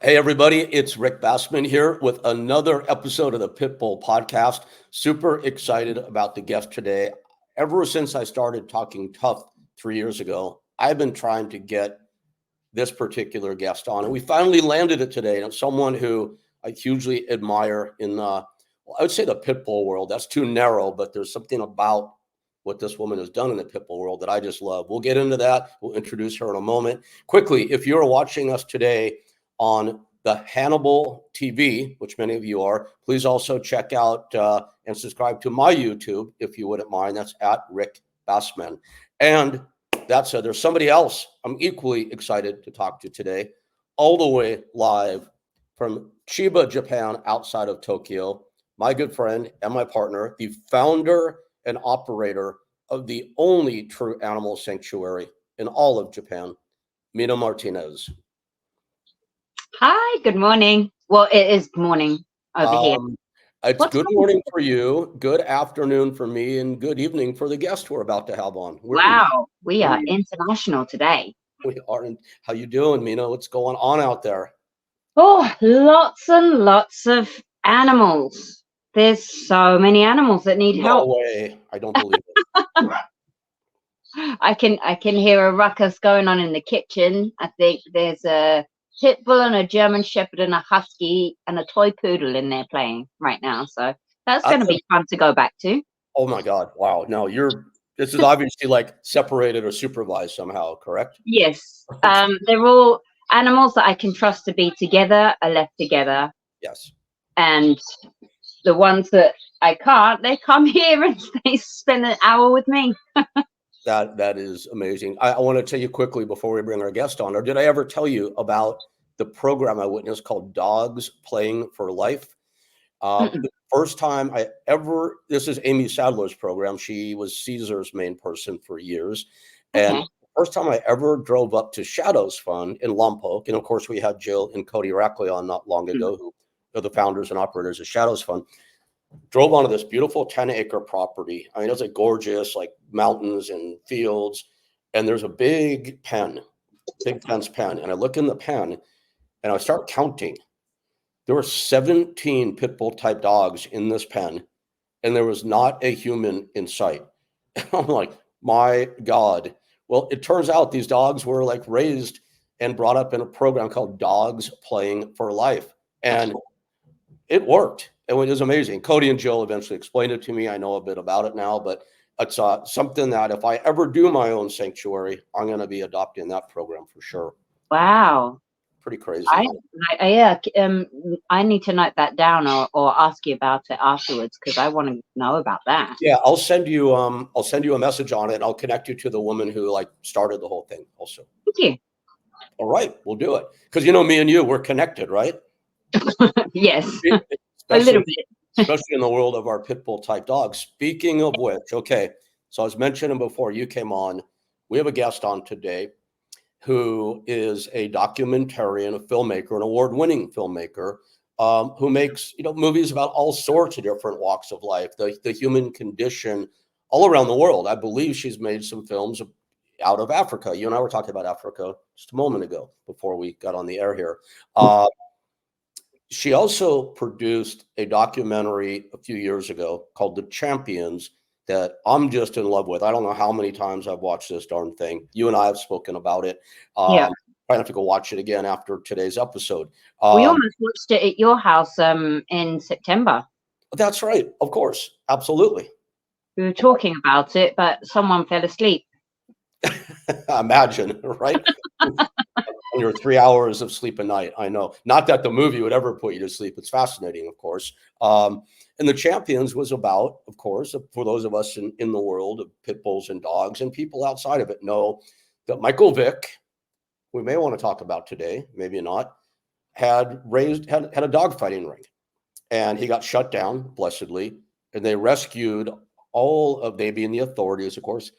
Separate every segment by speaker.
Speaker 1: Hey, everybody, it's Rick Bassman here with another episode of the Pitbull podcast. Super excited about the guest today. Ever since I started talking tough 3 years ago, I've been trying to get this particular guest on, and we finally landed it today. And it's someone who I hugely admire in I would say the Pitbull world. That's too narrow, but there's something about what this woman has done in the Pitbull world that I just love. We'll get into that. We'll introduce her in a moment. Quickly, if you're watching us today on the Hannibal TV, which many of you are, please also check out and subscribe to my YouTube, if you wouldn't mind. That's at Rick Bassman. And that said, there's somebody else I'm equally excited to talk to today, all the way live from Chiba, Japan, outside of Tokyo. My good friend and my partner, the founder and operator of the only true animal sanctuary in all of Japan, Mina Martinez.
Speaker 2: Hi, good morning. Well, it is morning over here.
Speaker 1: Um, it's
Speaker 2: What's
Speaker 1: good
Speaker 2: wrong?
Speaker 1: morning for you, good afternoon for me, and good evening for the guest we're about to have on.
Speaker 2: Wow, we
Speaker 1: Where
Speaker 2: are international today.
Speaker 1: we are in, how you doing, Mina? What's going on out there?
Speaker 2: Oh, lots and lots of animals. There's so many animals that need
Speaker 1: No
Speaker 2: help.
Speaker 1: way. I don't believe it.
Speaker 2: I can hear a ruckus going on in the kitchen. I think there's a pit bull and a German shepherd and a husky and a toy poodle in there playing right now. So that's going to be fun to go back to.
Speaker 1: Oh my God. Wow. No, this is obviously like separated or supervised somehow, correct?
Speaker 2: Yes, they're all animals that I can trust to be together are left together,
Speaker 1: Yes.
Speaker 2: and the ones that I can't, they come here and they spend an hour with me.
Speaker 1: That is amazing. I want to tell you quickly before we bring our guest on, or did I ever tell you about the program I witnessed called Dogs Playing for Life?
Speaker 2: Mm-mm.
Speaker 1: The first time I ever, this is Amy Sadler's program. She was Caesar's main person for years. And
Speaker 2: Okay.
Speaker 1: the first time I ever drove up to Shadows Fund in Lompoc, and of course we had Jill and Cody Rackley on not long
Speaker 2: Mm.
Speaker 1: ago, who are the founders and operators of Shadows Fund. Drove onto this beautiful 10-acre property. I mean, it's like gorgeous, like mountains and fields. And there's a big pen, big fence pen. And I look in the pen and I start counting. There were 17 pit bull type dogs in this pen, and there was not a human in sight. I'm like, my God. Well, it turns out these dogs were like raised and brought up in a program called Dogs Playing for Life. And it worked. It was amazing. Cody and Jill eventually explained it to me. I know a bit about it now, but it's something that if I ever do my own sanctuary, I'm going to be adopting that program for sure.
Speaker 2: Wow.
Speaker 1: Pretty crazy.
Speaker 2: Yeah. I need to note that down or ask you about it afterwards because I want to know about that.
Speaker 1: Yeah, I'll send you a message on it. I'll connect you to the woman who like started the whole thing also.
Speaker 2: Thank you.
Speaker 1: All right, we'll do it. Because you know me and you, we're connected, right?
Speaker 2: Yes, a little
Speaker 1: Especially
Speaker 2: bit.
Speaker 1: especially in the world of our pit bull type dogs. Speaking of which, okay, so I was mentioning before you came on, we have a guest on today who is a documentarian, a filmmaker, an award-winning filmmaker, who makes movies about all sorts of different walks of life, the human condition, all around the world. I believe she's made some films out of Africa. You and I were talking about Africa just a moment ago before we got on the air here. She also produced a documentary a few years ago called The Champions that I'm just in love with. I don't know how many times I've watched this darn thing. You and I have spoken about it.
Speaker 2: Yeah.
Speaker 1: I have to go watch it again after today's episode.
Speaker 2: We almost watched it at your house in September.
Speaker 1: That's right. Of course. Absolutely.
Speaker 2: We were talking about it, but someone fell asleep.
Speaker 1: Imagine, right? Your 3 hours of sleep a night. I know. Not that the movie would ever put you to sleep. It's fascinating, of course. And The Champions was about, of course, for those of us in the world of pit bulls and dogs, and people outside of it know that Michael Vick, we may want to talk about today, maybe not, had a dog fighting ring. And he got shut down, blessedly. And they rescued they being the authorities, of course,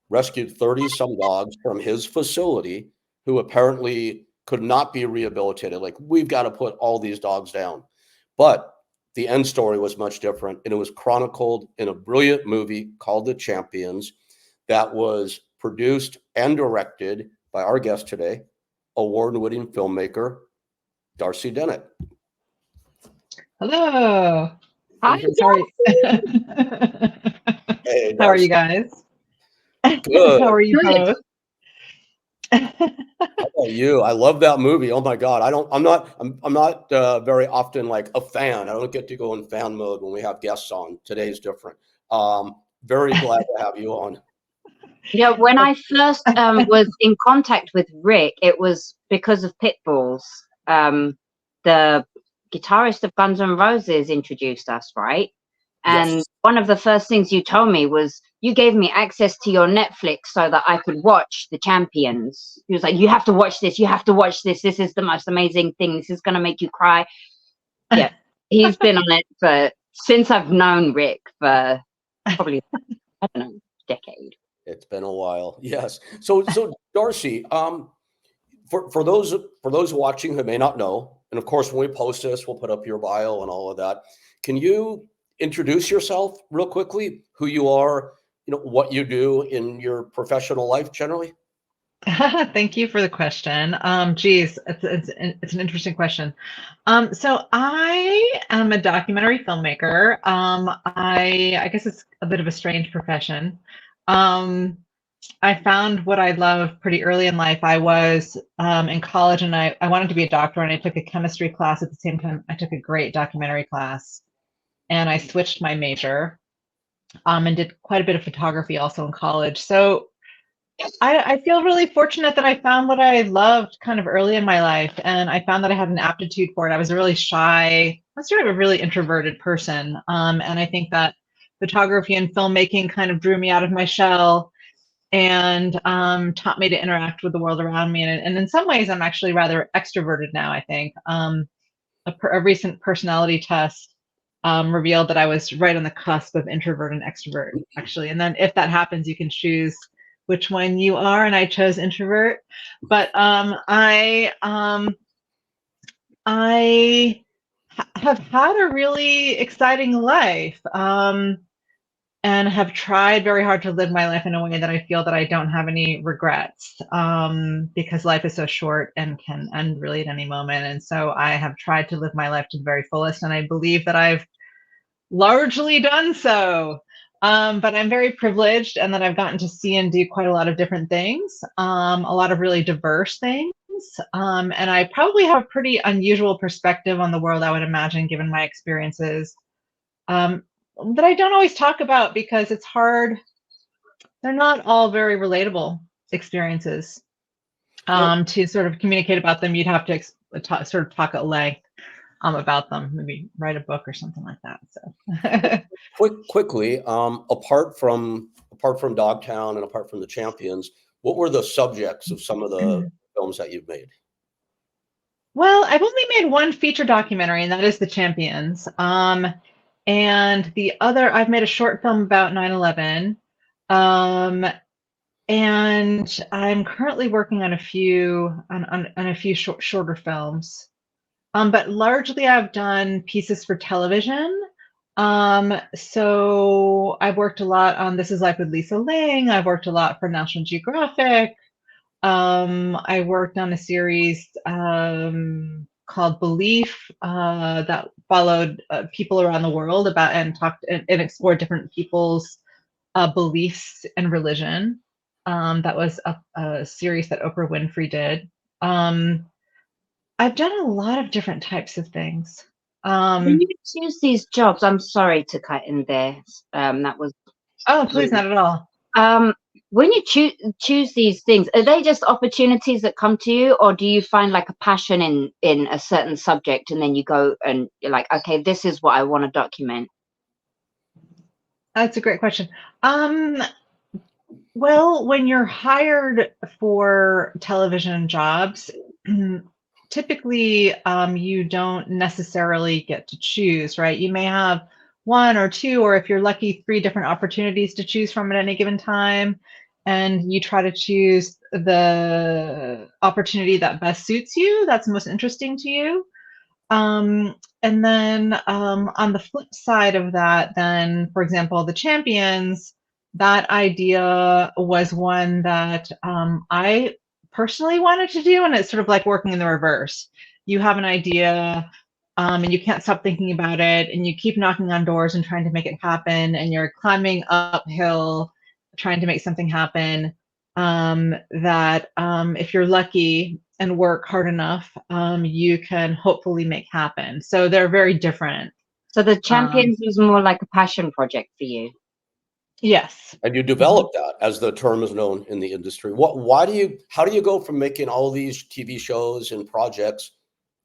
Speaker 1: rescued 30 some dogs from his facility who apparently could not be rehabilitated. Like, we've got to put all these dogs down. But the end story was much different. And it was chronicled in a brilliant movie called The Champions that was produced and directed by our guest today, award-winning filmmaker Darcy Dennett.
Speaker 3: Hello.
Speaker 2: Hi,
Speaker 3: Sorry.
Speaker 1: Hey,
Speaker 3: How are you
Speaker 1: Darcy.
Speaker 3: guys?
Speaker 1: Good.
Speaker 3: How are you
Speaker 2: good.
Speaker 3: both?
Speaker 1: How about you? I love that movie. Oh my God. I'm not very often like a fan. I don't get to go in fan mode when we have guests on. Today's different. Very glad to have you on.
Speaker 2: Yeah, when I first was in contact with Rick, it was because of Pitbulls. The guitarist of Guns N' Roses introduced us, right? And
Speaker 1: Yes.
Speaker 2: one of the first things you told me was you gave me access to your Netflix so that I could watch The Champions. He was like, you have to watch this. You have to watch this. This is the most amazing thing. This is going to make you cry. Yeah, he's been on it since I've known Rick for probably, I don't know, decade.
Speaker 1: It's been a while. Yes. So Darcy, for those watching who may not know, and of course when we post this, we'll put up your bio and all of that. Can you introduce yourself real quickly, who you are, what you do in your professional life generally?
Speaker 3: Thank you for the question. Geez, it's an interesting question. So I am a documentary filmmaker. I guess it's a bit of a strange profession. Um, I found what I love pretty early in life. I was in college and I wanted to be a doctor, and I took a chemistry class at the same time. I took a great documentary class, and I switched my major and did quite a bit of photography also in college. So I feel really fortunate that I found what I loved kind of early in my life, and I found that I had an aptitude for it. I was really shy. I was sort of a really introverted person, and I think that photography and filmmaking kind of drew me out of my shell and taught me to interact with the world around me. And in some ways, I'm actually rather extroverted now, I think. A recent personality test revealed that I was right on the cusp of introvert and extrovert, actually. And then if that happens, you can choose which one you are, and I chose introvert. But I have had a really exciting life. And have tried very hard to live my life in a way that I feel that I don't have any regrets, because life is so short and can end really at any moment. And so I have tried to live my life to the very fullest, and I believe that I've largely done so. But I'm very privileged, and that I've gotten to see and do quite a lot of different things, a lot of really diverse things. And I probably have a pretty unusual perspective on the world, I would imagine, given my experiences. That I don't always talk about because it's hard. They're not all very relatable experiences.
Speaker 1: Well,
Speaker 3: To sort of communicate about them, you'd have to sort of talk at length about them, maybe write a book or something like that. So,
Speaker 1: quickly, apart from Dogtown and apart from the Champions, what were the subjects of some of the films that you've made?
Speaker 3: well, I've only made one feature documentary, and that is The Champions. And the other, I've made a short film about 9/11. Um, and I'm currently working on a few shorter films. But largely I've done pieces for television. So I've worked a lot on This Is Life with Lisa Ling. I've worked a lot for National Geographic. I worked on a series called Belief that followed people around the world about and talked and explored different people's beliefs and religion. That was a series that Oprah Winfrey did. I've done a lot of different types of things.
Speaker 2: When you choose these jobs, I'm sorry to cut in there. That was
Speaker 3: Oh, please, not at all.
Speaker 2: when you choose these things, are they just opportunities that come to you, or do you find like a passion in a certain subject and then you go and you're like, okay, this is what I want to document?
Speaker 3: That's a great question. Well, when you're hired for television jobs, typically you don't necessarily get to choose, right? You may have one or two, or if you're lucky, three different opportunities to choose from at any given time. And you try to choose the opportunity that best suits you, that's most interesting to you. And then on the flip side of that, then, for example, The Champions, that idea was one that I personally wanted to do, and it's sort of like working in the reverse. you have an idea, and you can't stop thinking about it, and you keep knocking on doors and trying to make it happen, and you're climbing uphill trying to make something happen, that if you're lucky and work hard enough, you can hopefully make happen. So they're very different.
Speaker 2: So the Champions was more like a passion project for you.
Speaker 3: Yes.
Speaker 1: And you developed that, as the term is known in the industry. How do you go from making all these TV shows and projects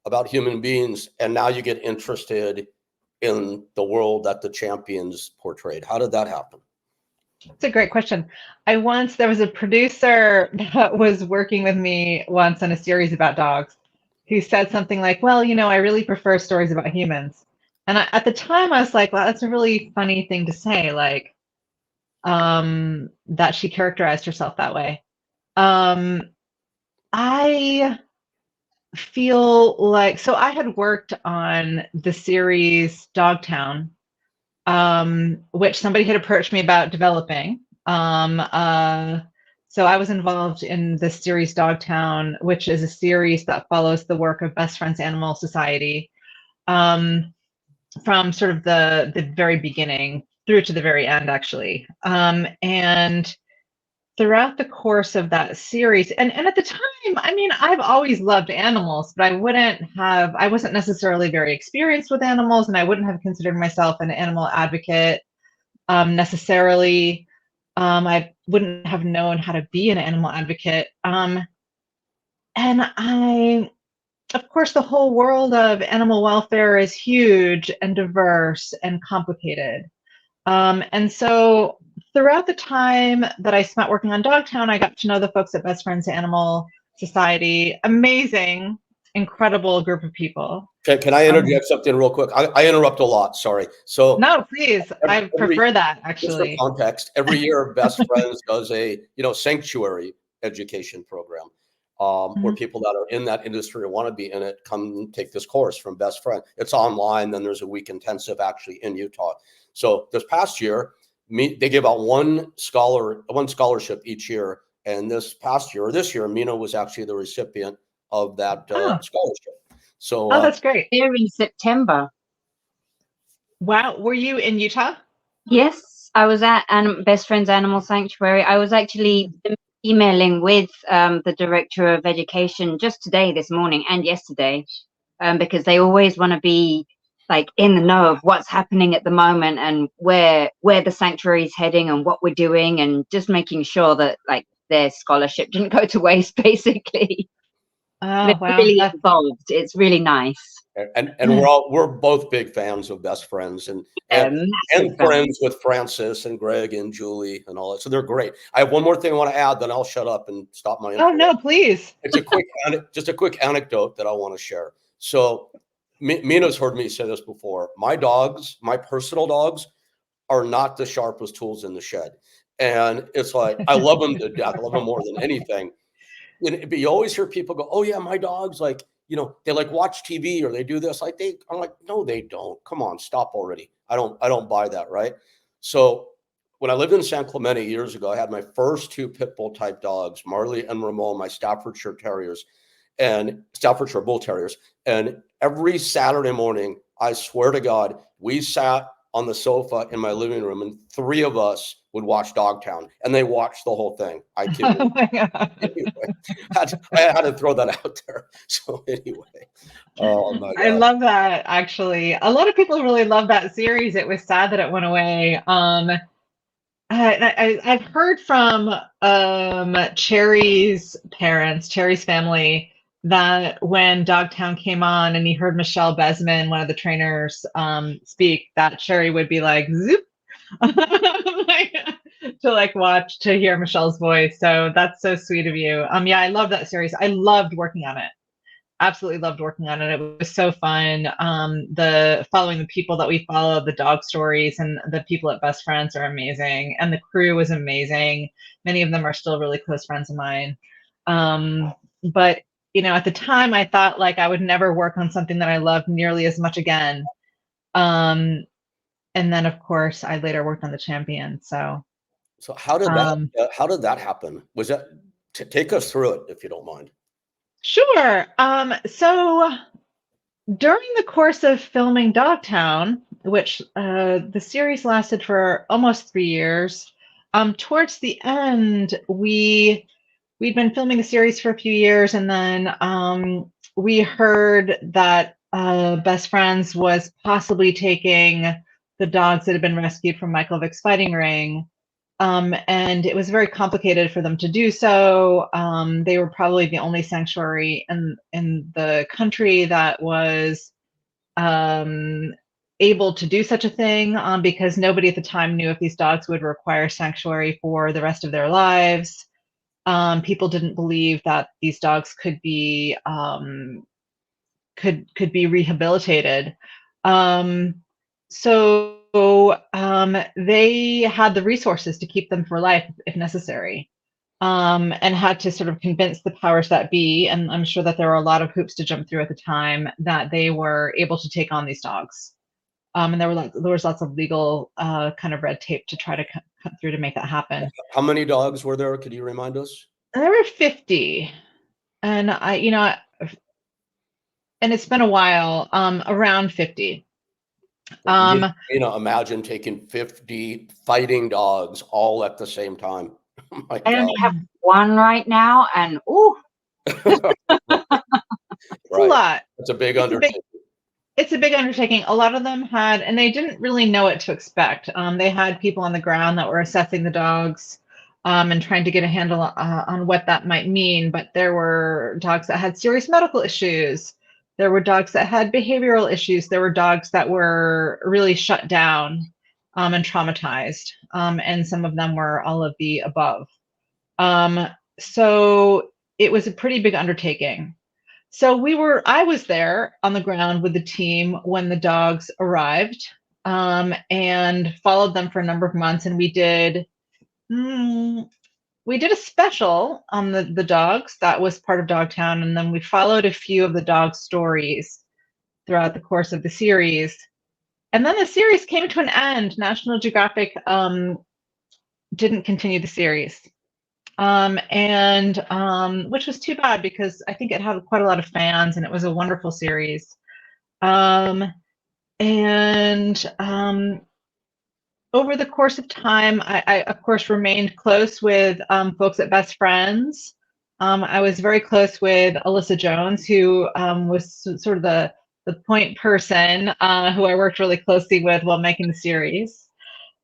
Speaker 1: about human beings, and now you get interested in the world that the Champions portrayed? How did that happen?
Speaker 3: It's a great question. There was a producer that was working with me once on a series about dogs who said something like, well, I really prefer stories about humans. And at the time I was like, wow, that's a really funny thing to say, like, that she characterized herself that way. I feel like, so I had worked on the series Dogtown, which somebody had approached me about developing. So I was involved in the series Dogtown, which is a series that follows the work of Best Friends Animal Society, from sort of the very beginning through to the very end, actually. And throughout the course of that series, and at the time, I mean, I've always loved animals, but I wasn't necessarily very experienced with animals, and I wouldn't have considered myself an animal advocate necessarily. I wouldn't have known how to be an animal advocate. And of course, the whole world of animal welfare is huge and diverse and complicated. And so throughout the time that I spent working on Dogtown, I got to know the folks at Best Friends Animal Society. Amazing, incredible group of people.
Speaker 1: Can I interject something real quick? I interrupt a lot, sorry. So
Speaker 3: no, please. I prefer that, actually.
Speaker 1: Just for context, every year Best Friends does a sanctuary education program, where people that are in that industry or want to be in it come take this course from Best Friend. It's online. Then there's a week intensive actually in Utah. So this past year, they give out one scholarship each year. And this year, Mina was actually the recipient of that scholarship. So
Speaker 3: that's great.
Speaker 2: Here in September.
Speaker 3: Wow. Were you in Utah?
Speaker 2: Yes, I was at Best Friends Animal Sanctuary. I was actually emailing with the director of education just this morning and yesterday, because they always want to be like in the know of what's happening at the moment and where the sanctuary is heading and what we're doing, and just making sure that like their scholarship didn't go to waste, basically.
Speaker 3: Oh,
Speaker 2: They're
Speaker 3: wow.
Speaker 2: really involved. It's really nice.
Speaker 1: And we're both big fans of Best Friends and friends with Francis and Greg and Julie and all that. So they're great. I have one more thing I want to add, then I'll shut up and stop my.
Speaker 3: Oh no, please.
Speaker 1: It's just a quick anecdote that I want to share. So Mina's heard me say this before. My personal dogs, are not the sharpest tools in the shed, and it's like I love them to death. I love them more than anything. But you always hear people go, "Oh yeah, my dog's like." They like watch TV or they do this. I'm like, no, they don't. Come on, stop already. I don't buy that, right? So when I lived in San Clemente years ago, I had my first two Pitbull type dogs, Marley and Ramon, my Staffordshire Bull Terriers. And every Saturday morning, I swear to God, we sat on the sofa in my living room and three of us would watch Dogtown, and they watched the whole thing. I kid you.
Speaker 3: Oh my God.
Speaker 1: Anyway, I had to throw that out there. So anyway, oh my God.
Speaker 3: I love that, actually. A lot of people really love that series. It was sad that it went away. I've heard from Cherry's parents, Cherry's family, that when Dogtown came on and he heard Michelle Besman, one of the trainers, speak, that Cherry would be like, zoop, to hear Michelle's voice. So that's so sweet of you. Yeah, I love that series. I loved working on it. Absolutely loved working on it. It was so fun. Following the people that we follow, the dog stories, and the people at Best Friends are amazing. And the crew was amazing. Many of them are still really close friends of mine. But at the time I thought like I would never work on something that I loved nearly as much again. And then of course I later worked on the Champion. So
Speaker 1: how did that happen? Was that take us through it if you don't mind?
Speaker 3: Sure. So during the course of filming Dogtown, which the series lasted for almost 3 years, towards the end, we'd been filming the series for a few years, and then we heard that Best Friends was possibly taking the dogs that had been rescued from Michael Vick's fighting ring. And it was very complicated for them to do so. They were probably the only sanctuary in the country that was able to do such a thing, because nobody at the time knew if these dogs would require sanctuary for the rest of their lives. People didn't believe that these dogs could be rehabilitated. So they had the resources to keep them for life if necessary, and had to sort of convince the powers that be, and I'm sure that there were a lot of hoops to jump through at the time, that they were able to take on these dogs. And there was lots of legal kind of red tape to try to cut through to make that happen.
Speaker 1: How many dogs were there? Could you remind us?
Speaker 3: There were 50, and and it's been a while, around 50.
Speaker 1: Imagine taking 50 fighting dogs all at the same time. Oh my
Speaker 2: I
Speaker 1: God.
Speaker 2: only have one right now, and
Speaker 3: It's a lot.
Speaker 1: It's a big undertaking.
Speaker 3: It's a big undertaking. A lot of them had, and they didn't really know what to expect. They had people on the ground that were assessing the dogs, and trying to get a handle on what that might mean. But there were dogs that had serious medical issues. There were dogs that had behavioral issues. There were dogs that were really shut down, and traumatized. And some of them were all of the above. So it was a pretty big undertaking. So I was there on the ground with the team when the dogs arrived, and followed them for a number of months. And we did a special on the dogs that was part of Dogtown, and then we followed a few of the dog stories throughout the course of the series. And then the series came to an end. National Geographic didn't continue the series. Which was too bad, because I think it had quite a lot of fans and it was a wonderful series. Over the course of time, I of course remained close with folks at Best Friends. I was very close with Alyssa Jones, who was sort of the point person who I worked really closely with while making the series.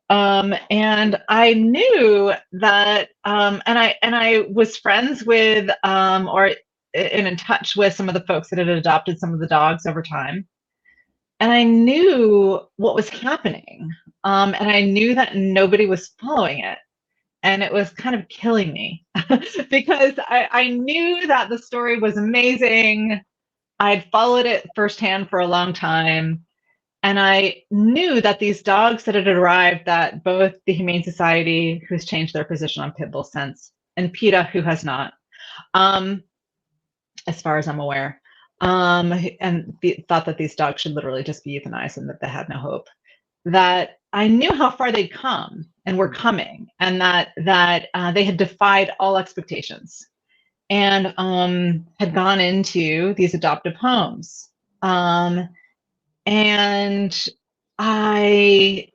Speaker 3: And I knew that, and I was friends with, or in touch with some of the folks that had adopted some of the dogs over time. And I knew what was happening. And I knew that nobody was following it. And it was kind of killing me because I knew that the story was amazing. I'd followed it firsthand for a long time. And I knew that these dogs that had arrived, that both the Humane Society, who's changed their position on Pitbull since, and PETA, who has not, as far as I'm aware, thought that these dogs should literally just be euthanized and that they had no hope. That I knew how far they'd come and were coming, and that they had defied all expectations, and had gone into these adoptive homes. And I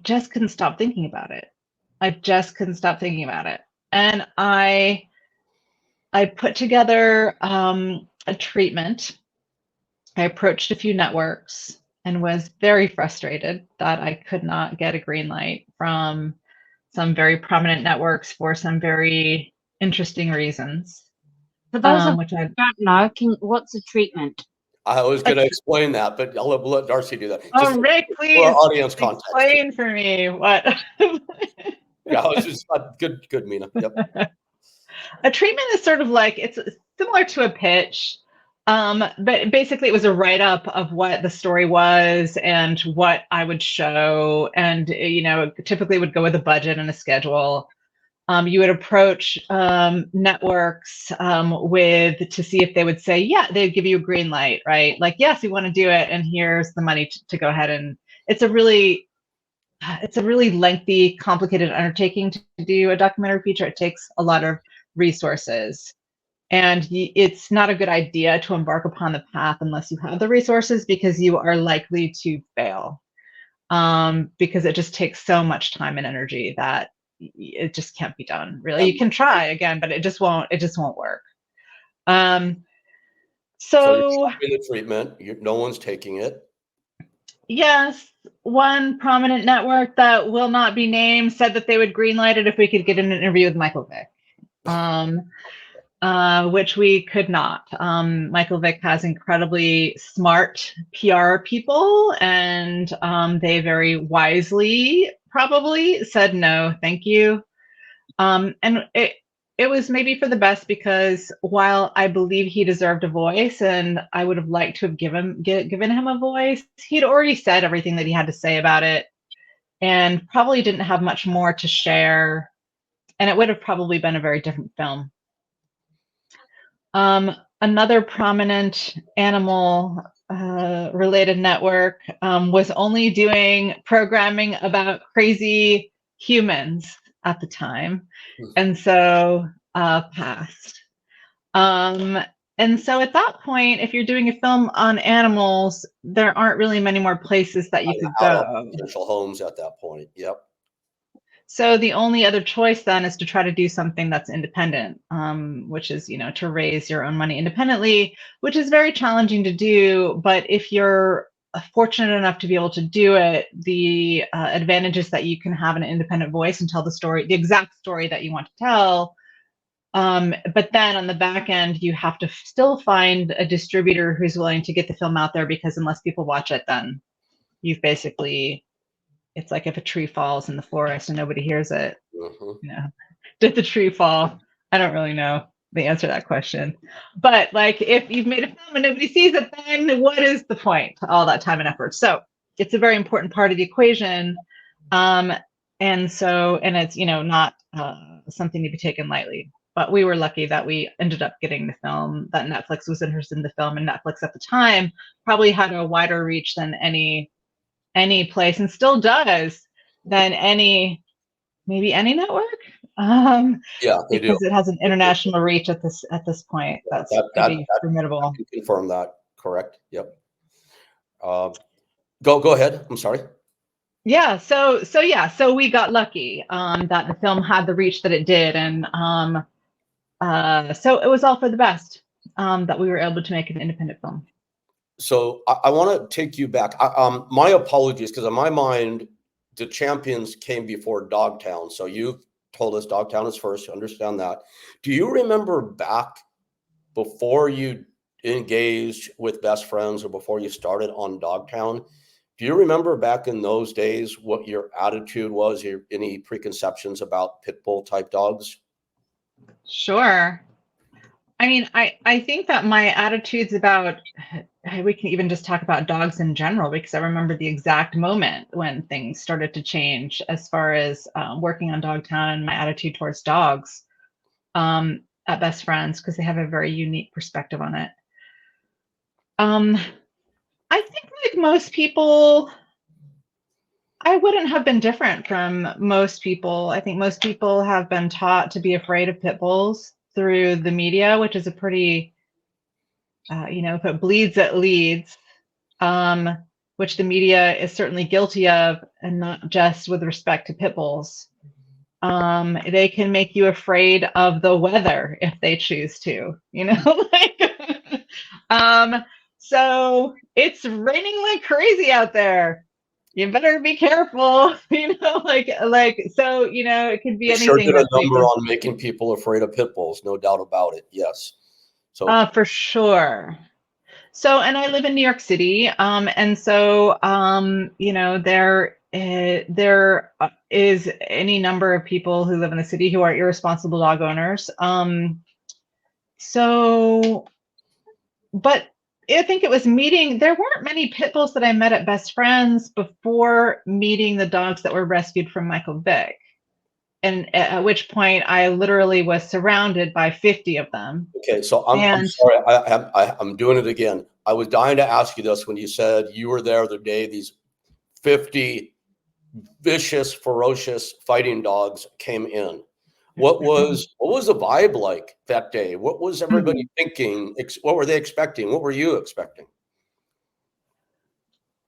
Speaker 3: just couldn't stop thinking about it. And I put together a treatment. I approached a few networks and was very frustrated that I could not get a green light from some very prominent networks for some very interesting reasons.
Speaker 2: For those of which I don't know, what's a treatment?
Speaker 1: I was going to explain that, but I'll let Darcy do that.
Speaker 3: Oh, Rick, please
Speaker 1: for our audience context.
Speaker 3: Explain for me what.
Speaker 1: Yeah, it's just good, Mina. Yep.
Speaker 3: A treatment is sort of like, it's similar to a pitch, but basically it was a write-up of what the story was and what I would show, and typically would go with a budget and a schedule. You would approach networks to see if they would say, yeah, they'd give you a green light, right? Like, yes, we want to do it, and here's the money to go ahead. And it's a really lengthy, complicated undertaking to do a documentary feature. It takes a lot of resources. And it's not a good idea to embark upon the path unless you have the resources, because you are likely to fail. Because it just takes so much time and energy that it just can't be done. Really, you can try again, but it just won't work.
Speaker 1: So you're
Speaker 3: So
Speaker 1: stopping the treatment. No one's taking it.
Speaker 3: yes, one prominent network that will not be named said that they would greenlight it if we could get an interview with Michael Vick. Which we could not. Michael Vick has incredibly smart PR people, and they very wisely probably said no, thank you. And it was maybe for the best, because while I believe he deserved a voice, and I would have liked to have given him a voice, he'd already said everything that he had to say about it, and probably didn't have much more to share, and it would have probably been a very different film. Another prominent animal related network was only doing programming about crazy humans at the time, and so passed. And so at that point, if you're doing a film on animals, there aren't really many more places that you could go.
Speaker 1: Potential homes at that point. Yep.
Speaker 3: So the only other choice then is to try to do something that's independent, which is, to raise your own money independently, which is very challenging to do. But if you're fortunate enough to be able to do it, the advantage is that you can have an independent voice and tell the story, the exact story that you want to tell. But then on the back end, you have to still find a distributor who's willing to get the film out there, because unless people watch it, then you've basically, it's like if a tree falls in the forest and nobody hears it. Did the tree fall? I don't really know the answer to that question. But like, if you've made a film and nobody sees it, then what is the point to all that time and effort? So it's a very important part of the equation. And it's, not something to be taken lightly. But we were lucky that we ended up getting the film, that Netflix was interested in the film, and Netflix at the time probably had a wider reach than any place, and still does, than maybe any network.
Speaker 1: Yeah, they
Speaker 3: because
Speaker 1: do.
Speaker 3: It has an international reach at this point. That's pretty formidable.
Speaker 1: I can confirm that. Correct. Yep. Go ahead. I'm sorry.
Speaker 3: Yeah. So we got lucky that the film had the reach that it did, and so it was all for the best that we were able to make an independent film.
Speaker 1: So I want to take you back. My apologies, because in my mind, the Champions came before Dogtown. So you've told us Dogtown is first. Understand that. Do you remember back before you engaged with Best Friends, or before you started on Dogtown? Do you remember back in those days what your attitude was? Any preconceptions about Pitbull type dogs?
Speaker 3: Sure. I mean, I think that my attitudes about, we can even just talk about dogs in general, because I remember the exact moment when things started to change as far as working on Dogtown, and my attitude towards dogs at Best Friends, because they have a very unique perspective on it. I think, like most people, I wouldn't have been different from most people. I think most people have been taught to be afraid of pit bulls through the media, which is a pretty, if it bleeds, it leads, which the media is certainly guilty of, and not just with respect to pit bulls. They can make you afraid of the weather if they choose to, so it's raining like crazy out there. You better be careful, so, it could be anything.
Speaker 1: Sure did a number on making people afraid of pit bulls, no doubt about it. Yes. So
Speaker 3: for sure. So, and I live in New York City, and so there is any number of people who live in the city who are irresponsible dog owners. But I think it was there weren't many pit bulls that I met at Best Friends before meeting the dogs that were rescued from Michael Vick. And at which point I literally was surrounded by 50 of them.
Speaker 1: Okay, so I'm sorry, I'm doing it again. I was dying to ask you this when you said you were there the day these 50 vicious, ferocious fighting dogs came in. what was the vibe like that day? What was everybody thinking? What were they expecting? What were you expecting?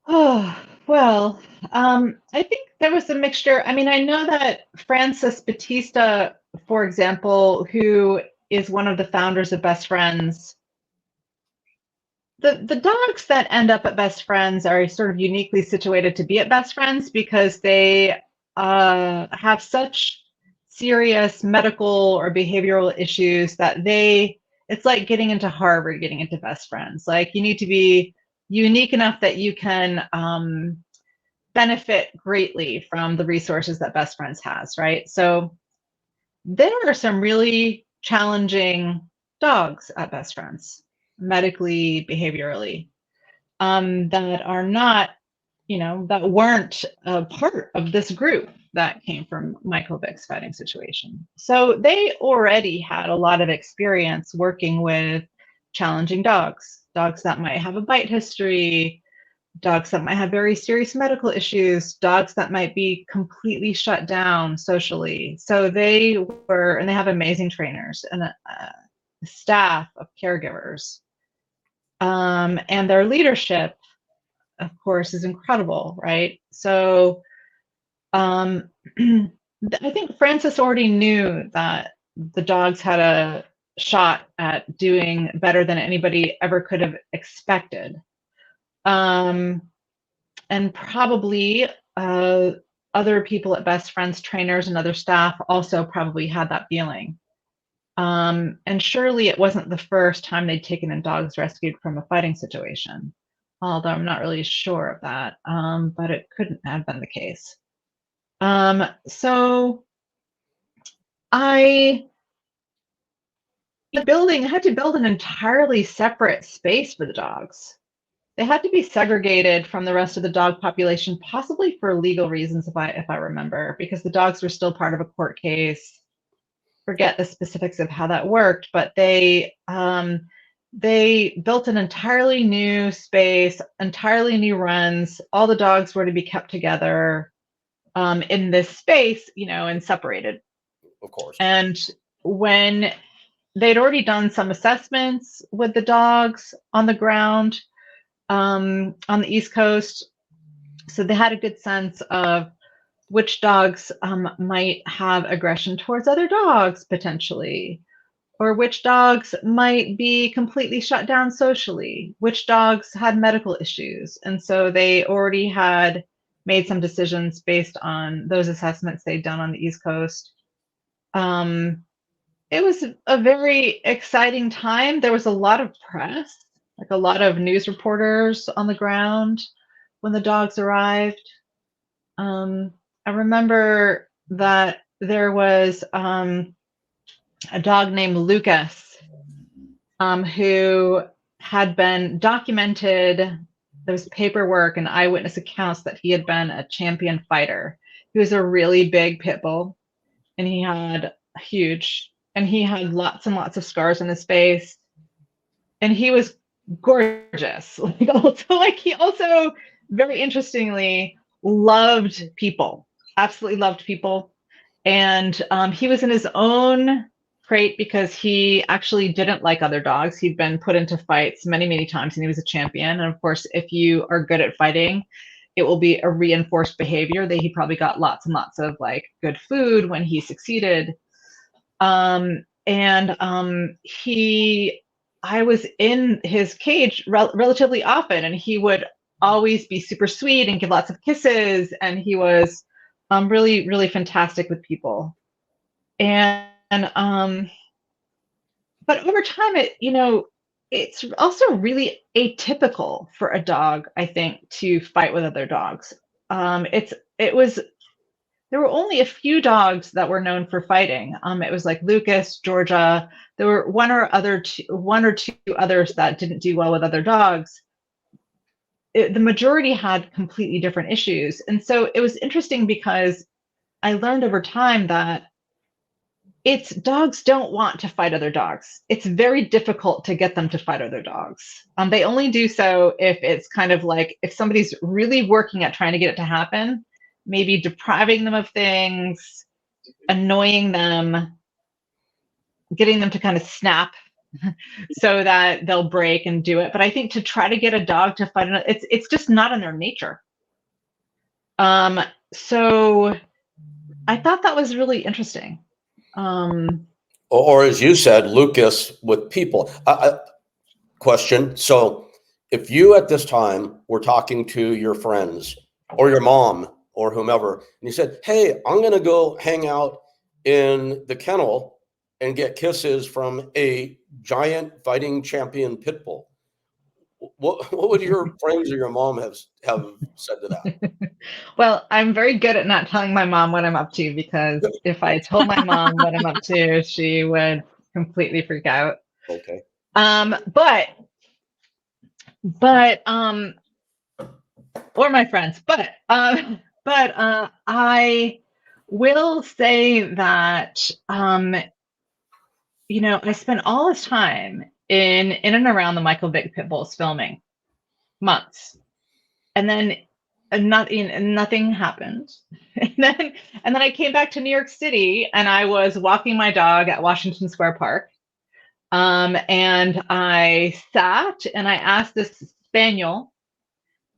Speaker 3: Oh, well, I think there was a mixture. I mean, I know that Francis Batista, for example, who is one of the founders of Best Friends, the dogs that end up at Best Friends are sort of uniquely situated to be at Best Friends because they have such serious medical or behavioral issues that it's like getting into Harvard, getting into Best Friends. Like you need to be unique enough that you can benefit greatly from the resources that Best Friends has, right? So there are some really challenging dogs at Best Friends, medically, behaviorally, that are not, that weren't a part of this group that came from Michael Vick's fighting situation. So they already had a lot of experience working with challenging dogs that might have a bite history, dogs that might have very serious medical issues, dogs that might be completely shut down socially. So and they have amazing trainers and a staff of caregivers. And their leadership, of course, is incredible, right? So I think Francis already knew that the dogs had a shot at doing better than anybody ever could have expected. And probably other people at Best Friends, trainers and other staff also probably had that feeling. And surely it wasn't the first time they'd taken in dogs rescued from a fighting situation, although I'm not really sure of that, but it couldn't have been the case. So I had to build an entirely separate space for the dogs. They had to be segregated from the rest of the dog population, possibly for legal reasons, if I remember, because the dogs were still part of a court case. Forget the specifics of how that worked, but they built an entirely new space, entirely new runs. All the dogs were to be kept together in this space, and separated.
Speaker 1: Of course.
Speaker 3: And when they'd already done some assessments with the dogs on the ground, on the East Coast, so they had a good sense of which dogs might have aggression towards other dogs potentially, or which dogs might be completely shut down socially, which dogs had medical issues. And so they already had made some decisions based on those assessments they'd done on the East Coast. It was a very exciting time. There was a lot of press, like a lot of news reporters on the ground when the dogs arrived. I remember that there was a dog named Lucas who had been documented. There was paperwork and eyewitness accounts that he had been a champion fighter. He was a really big pit bull, and he had lots and lots of scars on his face, and he was gorgeous. He also very interestingly loved people, absolutely loved people. And he was in his own crate because he actually didn't like other dogs. He'd been put into fights many, many times, and he was a champion. And of course, if you are good at fighting, it will be a reinforced behavior that he probably got lots and lots of good food when he succeeded. I was in his cage relatively often, and he would always be super sweet and give lots of kisses, and he was really, really fantastic with people. But over time, it's also really atypical for a dog, I think, to fight with other dogs. There were only a few dogs that were known for fighting. It was like Lucas, Georgia. There were one or two others that didn't do well with other dogs. The majority had completely different issues. And so it was interesting because I learned over time that dogs don't want to fight other dogs. It's very difficult to get them to fight other dogs. They only do so if it's kind of like if somebody's really working at trying to get it to happen, maybe depriving them of things, annoying them, getting them to kind of snap so that they'll break and do it. But I think to try to get a dog to fight another, it's just not in their nature. So I thought that was really interesting.
Speaker 1: Or as you said, Lucas, with people. Question. So if you at this time were talking to your friends or your mom or whomever, and you said, hey, I'm going to go hang out in the kennel and get kisses from a giant fighting champion Pitbull, what would your friends or your mom have said to that?
Speaker 3: Well, I'm very good at not telling my mom what I'm up to, because if I told my mom what I'm up to, she would completely freak out.
Speaker 1: Okay.
Speaker 3: Or my friends, but I will say that, you know, I spent all this time in and around the Michael Vick Pitbulls filming, months, and then nothing happened. And then I came back to New York City, and I was walking my dog at Washington Square Park. And I sat and I asked this spaniel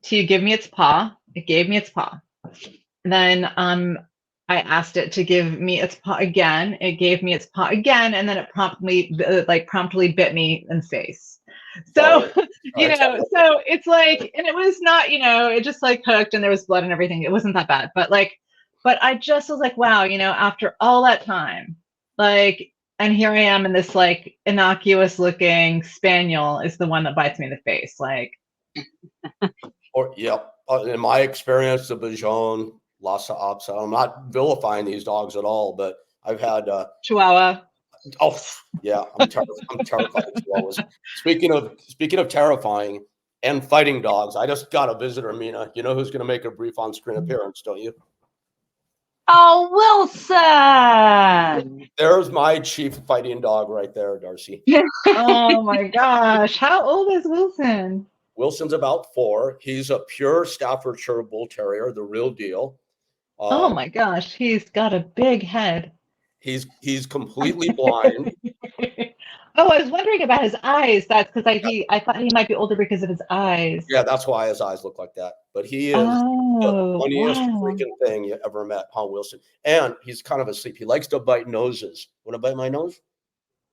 Speaker 3: to give me its paw. It gave me its paw. Then I asked it to give me its paw again. It gave me its paw again, and then it promptly bit me in the face. So you know, so it's like, and it was not, you know, it just like hooked, and there was blood and everything. It wasn't that bad, but I just was like, wow, you know, after all that time, like, and here I am, and this like innocuous looking spaniel is the one that bites me in the face, like.
Speaker 1: Or in my experience, the Bajon, Lhasa Apso. I'm not vilifying these dogs at all, but I've had
Speaker 3: Chihuahua.
Speaker 1: Oh yeah, I'm terrified of Chihuahuas. Speaking of terrifying and fighting dogs, I just got a visitor, Mina. You know who's going to make a brief on-screen appearance, don't you?
Speaker 2: Oh, Wilson!
Speaker 1: There's my chief fighting dog right there, Darcy.
Speaker 3: Oh my gosh, how old is Wilson?
Speaker 1: Wilson's about 4. He's a pure Staffordshire Bull Terrier, the real deal.
Speaker 3: Oh my gosh, he's got a big head.
Speaker 1: He's completely blind.
Speaker 3: Oh, I was wondering about his eyes. That's because I thought he might be older because of his eyes.
Speaker 1: Yeah, that's why his eyes look like that. But he is the funniest freaking thing you ever met, huh, Wilson? And he's kind of asleep. He likes to bite noses. Want to bite my nose?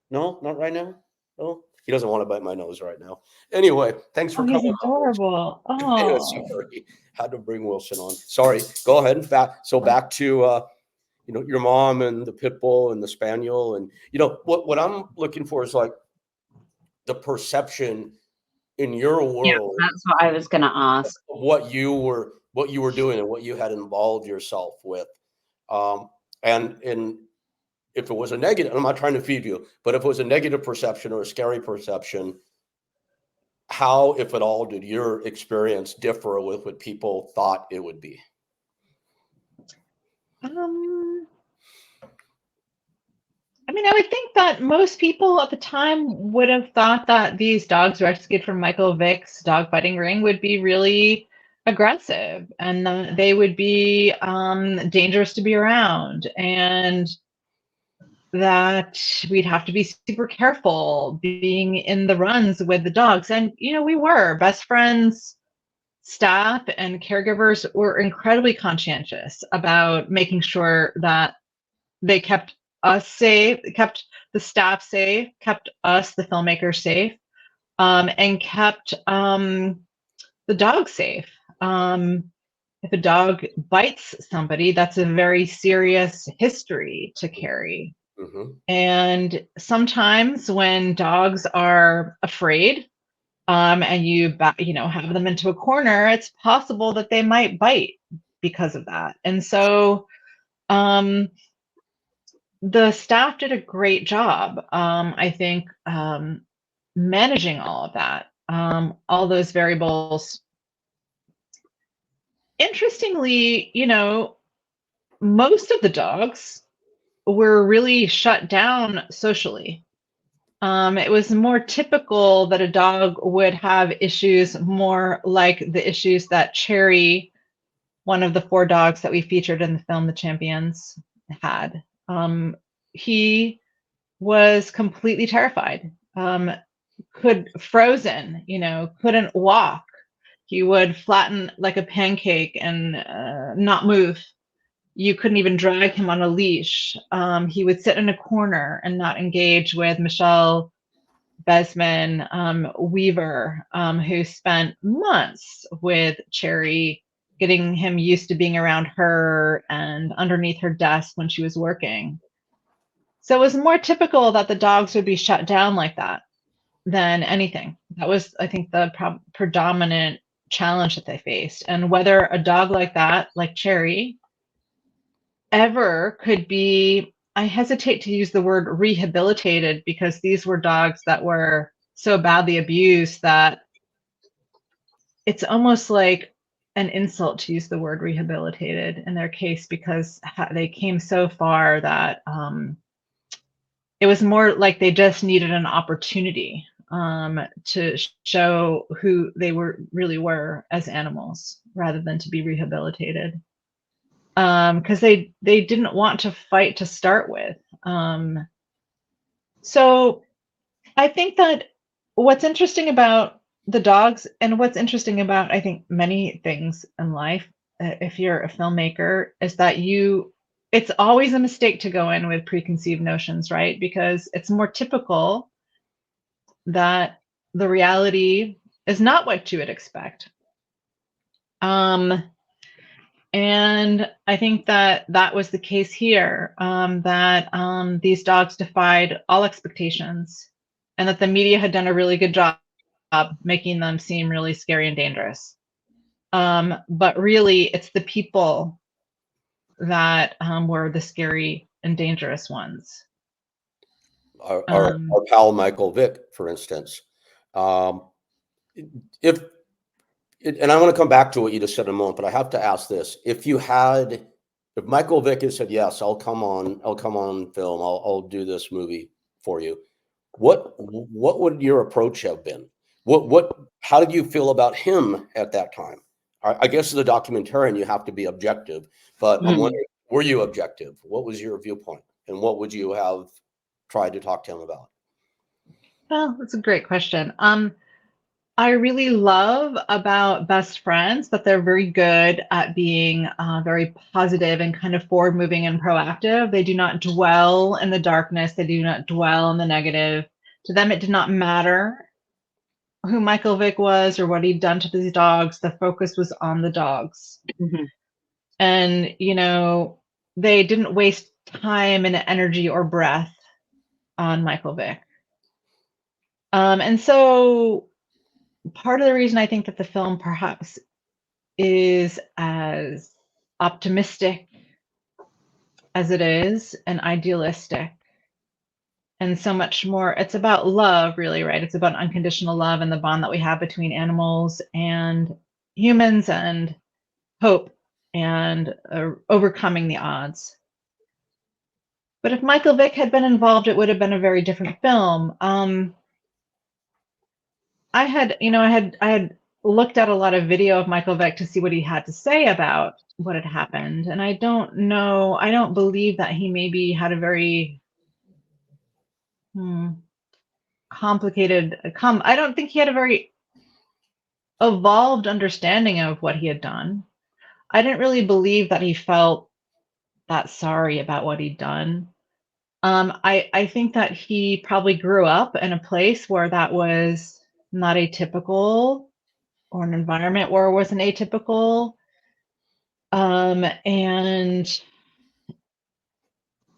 Speaker 1: No, not right now. No, he doesn't want to bite my nose right now. Anyway, thanks for coming.
Speaker 3: He's adorable.
Speaker 1: Oh, sorry, had to bring Wilson on. Sorry, go ahead. In fact, so back to you know, your mom and the pit bull and the spaniel, and you know what I'm looking for is like the perception in your world.
Speaker 2: Yeah, that's what I was going to ask.
Speaker 1: What you were doing and what you had involved yourself with, and if it was a negative, I'm not trying to feed you, but if it was a negative perception or a scary perception, how, if at all, did your experience differ with what people thought it would be?
Speaker 3: I mean, I would think that most people at the time would have thought that these dogs rescued from Michael Vick's dog fighting ring would be really aggressive, and they would be dangerous to be around, and that we'd have to be super careful being in the runs with the dogs. And, you know, we were best friends. Staff and caregivers were incredibly conscientious about making sure that they kept us safe, kept the staff safe, kept us, the filmmakers, safe, and kept the dog safe. If a dog bites somebody, that's a very serious history to carry.
Speaker 1: Mm-hmm.
Speaker 3: And sometimes when dogs are afraid, and you have them into a corner, it's possible that they might bite because of that. And so the staff did a great job, I think, managing all of that, all those variables. Interestingly, you know, most of the dogs were really shut down socially. It was more typical that a dog would have issues more like the issues that Cherry, one of the 4 dogs that we featured in the film The Champions, had. He was completely terrified. Frozen, couldn't walk. He would flatten like a pancake and not move. You couldn't even drag him on a leash. He would sit in a corner and not engage with Michelle Bassman Weaver, who spent months with Cherry, getting him used to being around her and underneath her desk when she was working. So it was more typical that the dogs would be shut down like that than anything. That was, I think, the predominant challenge that they faced. And whether a dog like that, like Cherry, ever could be, I hesitate to use the word rehabilitated, because these were dogs that were so badly abused that it's almost like an insult to use the word rehabilitated in their case, because they came so far that it was more like they just needed an opportunity to show who they really were as animals, rather than to be rehabilitated. Because they didn't want to fight to start with. So I think that what's interesting about the dogs, and what's interesting about, I think, many things in life, if you're a filmmaker, is that it's always a mistake to go in with preconceived notions, right? Because it's more typical that the reality is not what you would expect. And I think that was the case here, that these dogs defied all expectations, and that the media had done a really good job making them seem really scary and dangerous. But really, it's the people that were the scary and dangerous ones.
Speaker 1: Our pal Michael Vick, for instance. And I want to come back to what you just said in a moment, but I have to ask this: if Michael Vick had said, "Yes, I'll come on film, I'll do this movie for you," what would your approach have been? How did you feel about him at that time? I guess as a documentarian, you have to be objective, but I'm wondering, were you objective? What was your viewpoint, and what would you have tried to talk to him about?
Speaker 3: Well, that's a great question. I really love about best friends that they're very good at being very positive and kind of forward moving and proactive. They do not dwell in the darkness. They do not dwell in the negative. To them, it did not matter who Michael Vick was or what he'd done to these dogs. The focus was on the dogs.
Speaker 2: Mm-hmm.
Speaker 3: And, they didn't waste time and energy or breath on Michael Vick. And so part of the reason I think that the film perhaps is as optimistic as it is and idealistic, and so much more, it's about love, really, right? It's about unconditional love and the bond that we have between animals and humans, and hope, and overcoming the odds. But if Michael Vick had been involved, it would have been a very different film. I had looked at a lot of video of Michael Vick to see what he had to say about what had happened, and I don't believe that he maybe had a very complicated. I don't think he had a very evolved understanding of what he had done. I didn't really believe that he felt that sorry about what he'd done. I think that he probably grew up in a place where that was not atypical, or an environment where it wasn't atypical. And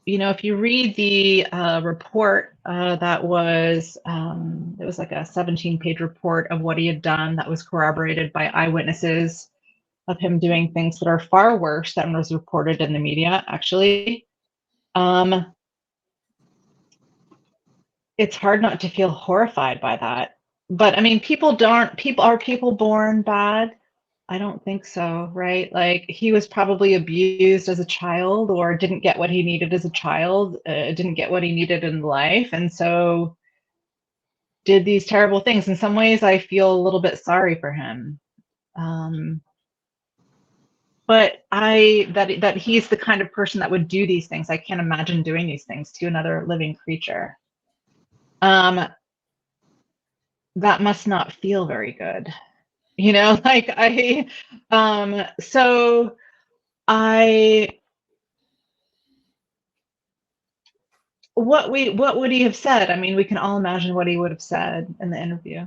Speaker 3: if you read the report that was, it was like a 17-page report of what he had done that was corroborated by eyewitnesses of him doing things that are far worse than was reported in the media, actually. It's hard not to feel horrified by that. But I mean, are people born bad? I don't think so, right? Like, he was probably abused as a child, or didn't get what he needed as a child, didn't get what he needed in life, and so did these terrible things. In some ways, I feel a little bit sorry for him. but that he's the kind of person that would do these things. I can't imagine doing these things to another living creature. That must not feel very good. Like so what would he have said? I mean, we can all imagine what he would have said in the interview.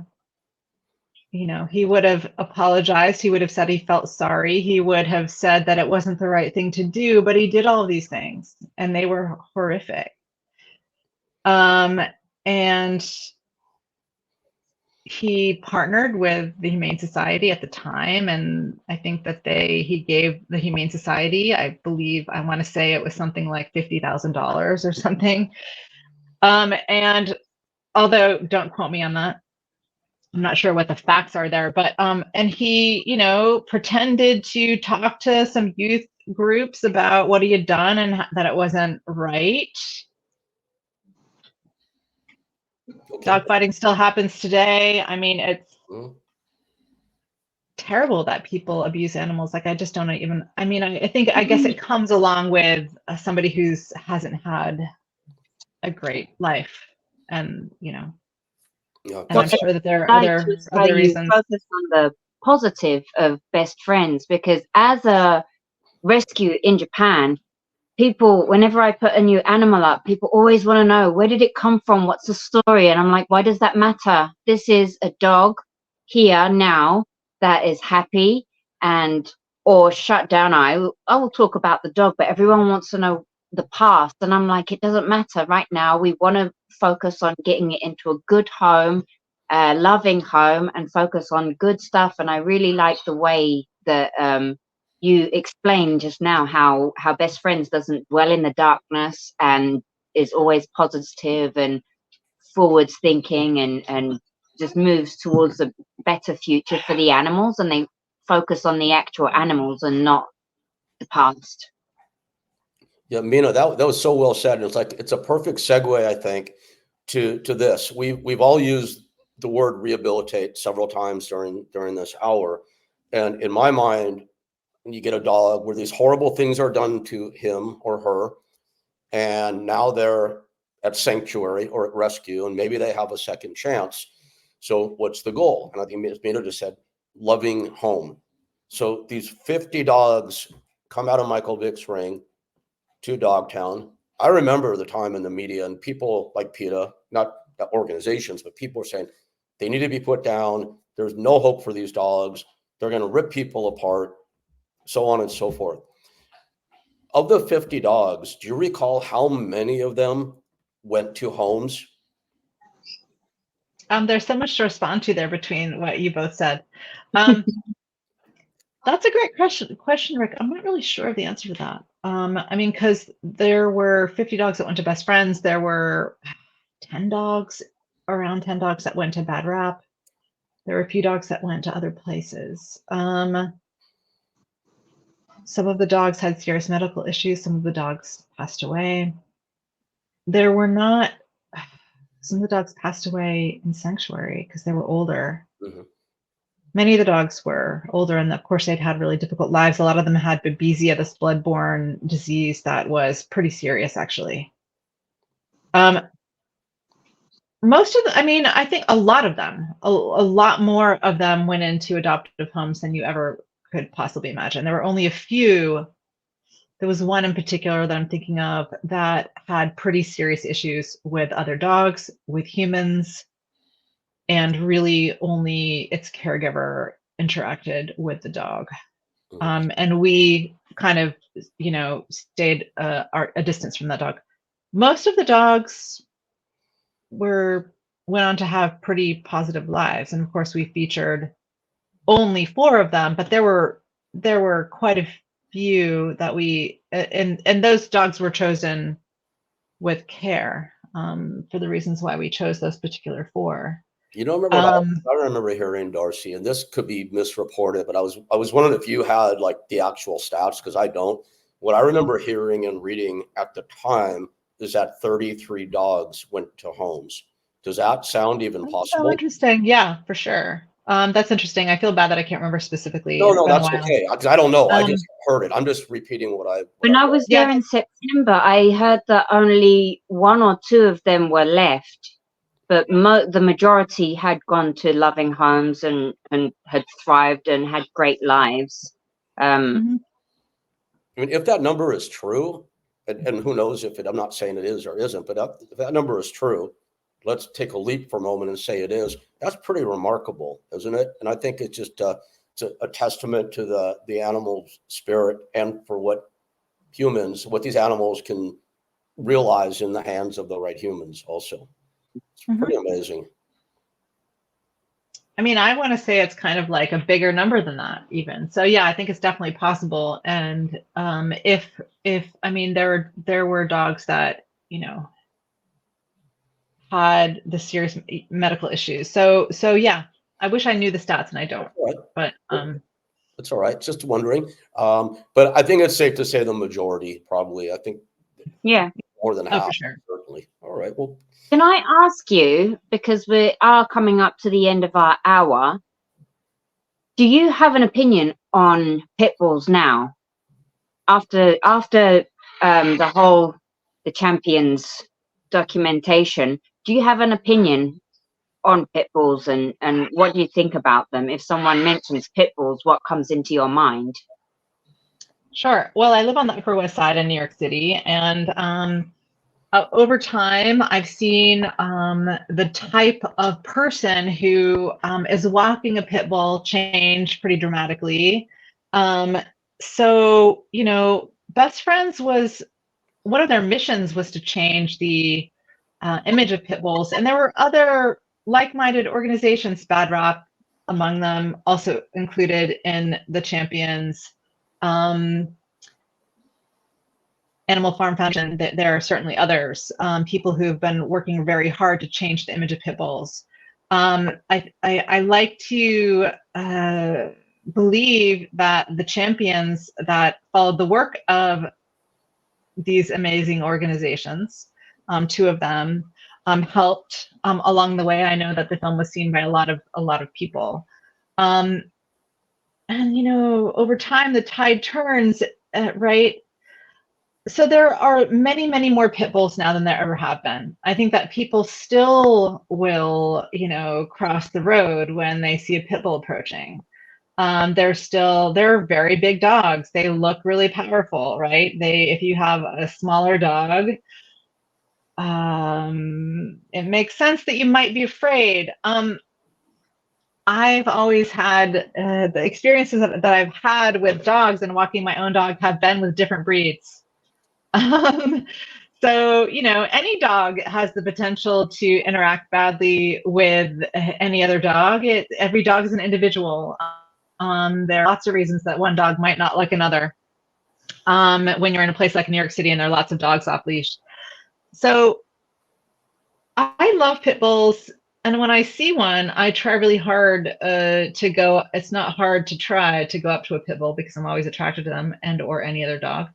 Speaker 3: He would have apologized. He would have said he felt sorry. He would have said that it wasn't the right thing to do, but he did all these things and they were horrific. And he partnered with the Humane Society at the time, and I think that he gave the Humane Society, I want to say it was something like $50,000 or something. And although don't quote me on that, I'm not sure what the facts are there, but and he, pretended to talk to some youth groups about what he had done and that it wasn't right. Okay. Dogfighting still happens today. I mean, it's terrible that people abuse animals. Like, I just don't even, I mean, I guess it comes along with somebody who's hasn't had a great life, and and I'm sure that there are other reasons.
Speaker 2: Focus on the positive of best friends, because as a rescue in Japan, people, whenever I put a new animal up, people always want to know, where did it come from? What's the story? And I'm like, why does that matter? This is a dog here now that is happy or shut down. I will talk about the dog, but everyone wants to know the past. And I'm like, it doesn't matter right now. We want to focus on getting it into a good home, a loving home, and focus on good stuff. And I really like the way that you explained just now how best friends doesn't dwell in the darkness and is always positive and forwards thinking and just moves towards a better future for the animals, and they focus on the actual animals and not the past.
Speaker 1: Yeah, Mina, that was so well said. It's a perfect segue, I think, to this. We've all used the word rehabilitate several times during this hour, and in my mind, when you get a dog where these horrible things are done to him or her, and now they're at sanctuary or at rescue, and maybe they have a second chance. So what's the goal? And I think Mina just said, loving home. So these 50 dogs come out of Michael Vick's ring to Dogtown. I remember the time in the media and people like PETA, not organizations, but people were saying they need to be put down. There's no hope for these dogs. They're going to rip people apart, so on and so forth. Of the 50 dogs, do you recall how many of them went to homes?
Speaker 3: There's so much to respond to there between what you both said. That's a great question, Rick. I'm not really sure of the answer to that. I mean, because there were 50 dogs that went to best friends. There were around 10 dogs that went to bad rap. There were a few dogs that went to other places. Some of the dogs had serious medical issues. Some of the dogs passed away. Some of the dogs passed away in sanctuary because they were older. Mm-hmm. Many of the dogs were older, and of course they'd had really difficult lives. A lot of them had babesia, this blood-borne disease that was pretty serious, actually. Most of them, I mean, I think a lot of them, a lot more of them went into adoptive homes than you ever could possibly imagine. There were only a few. There was one in particular that I'm thinking of that had pretty serious issues with other dogs, with humans, and really only its caregiver interacted with the dog. And we kind of, stayed a distance from that dog. Most of the dogs went on to have pretty positive lives. And of course, we featured only 4 of them, but there were quite a few that and those dogs were chosen with care for the reasons why we chose those particular 4.
Speaker 1: You don't remember? I remember hearing, Darcy, and this could be misreported, but I was wondering if you had like the actual stats, because I don't. What I remember hearing and reading at the time is that 33 dogs went to homes. Does that sound even possible?
Speaker 3: So interesting. Yeah, for sure. That's interesting. I feel bad that I can't remember specifically.
Speaker 1: No,
Speaker 3: It's
Speaker 1: no,
Speaker 3: been a
Speaker 1: that's
Speaker 3: while.
Speaker 1: okay. Because I don't know. I
Speaker 3: Um,
Speaker 1: just heard it. I'm just repeating what I
Speaker 2: When I
Speaker 1: read.
Speaker 2: was
Speaker 3: Yeah.
Speaker 2: there in September, I heard that only 1 or 2 of them were left, but the majority had gone to loving homes and had thrived and had great lives.
Speaker 3: mhm.
Speaker 1: I mean, if that number is true, and who knows if it, I'm not saying it is or isn't, but if that number is true, let's take a leap for a moment and say it is. That's pretty remarkable, isn't it? And I think it's just it's a testament to the animal's spirit and for what these animals can realize in the hands of the right humans also. It's pretty amazing.
Speaker 3: I mean, I want to say it's kind of like a bigger number than that, even. So yeah, I think it's definitely possible. And if I mean, there were dogs that had the serious medical issues. So yeah, I wish I knew the stats, and I don't.
Speaker 1: All right.
Speaker 3: But
Speaker 1: That's all right. Just wondering. But I think it's safe to say the majority, probably. I think
Speaker 2: Yeah.
Speaker 1: more than
Speaker 3: oh,
Speaker 1: half,
Speaker 3: for sure.
Speaker 1: certainly. All right. Well,
Speaker 2: Can I ask you, because we are coming up to the end of our hour, do you have an opinion on pit bulls now? After the champions documentation, do you have an opinion on pit bulls, and what do you think about them? If someone mentions pit bulls, what comes into your mind?
Speaker 3: Sure. Well, I live on the Upper West Side in New York City, and over time, I've seen the type of person who is walking a pit bull change pretty dramatically. So, Best Friends was one of their missions was to change the image of pit bulls, and there were other like-minded organizations, Bad Rap among them, also included in the champions. Animal Farm Foundation, there are certainly others, people who have been working very hard to change the image of pit bulls. I like to believe that the champions that followed the work of these amazing organizations, 2 of them, helped along the way. I know that the film was seen by a lot of people. And over time the tide turns, right? So there are many, many more pit bulls now than there ever have been. I think that people still will, cross the road when they see a pit bull approaching. They're very big dogs. They look really powerful, right? If you have a smaller dog, it makes sense that you might be afraid. I've always had the experiences that I've had with dogs and walking my own dog have been with different breeds. So, any dog has the potential to interact badly with any other dog. Every dog is an individual. There are lots of reasons that one dog might not like another. When you're in a place like New York City and there are lots of dogs off leash. So I love pit bulls. And when I see one, I try really hard to go. It's not hard to try to go up to a pit bull because I'm always attracted to them or any other dog.